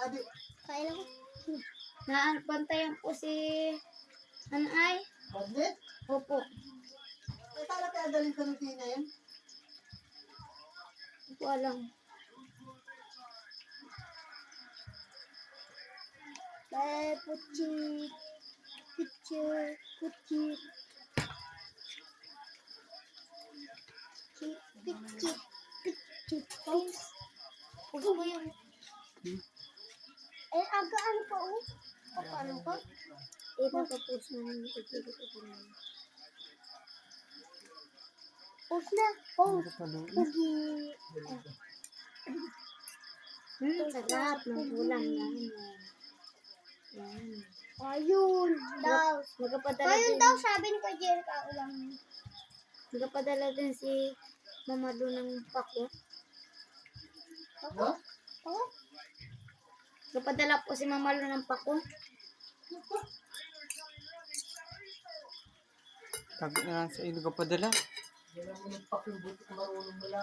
Adi. Kaya ko. Naanpantayan po si Anay. Bagnet? Opo. Ay, tala kaya daling sa rutina yan? Hindi ko alam. Puchik. Puchik. Puchik. Puchik. Puchik. Puchik. Puso ko yun. Eh, agaan pa oh. Paano ka? Eh, napapost na yung ipagpili ko po naman. Post na. Post. Pugi. Sarap ng ulam namin. Yan. Ayun daw. Ayun daw sabi ni Kuya Jerica ulam. Nagpadala din si Mama doon ng pako. No? Pako? Nagpadala po si Mama doon ng pako. Sabi na lang sa ilo ka padala. Wala mo ng pakibuti kung marunong wala.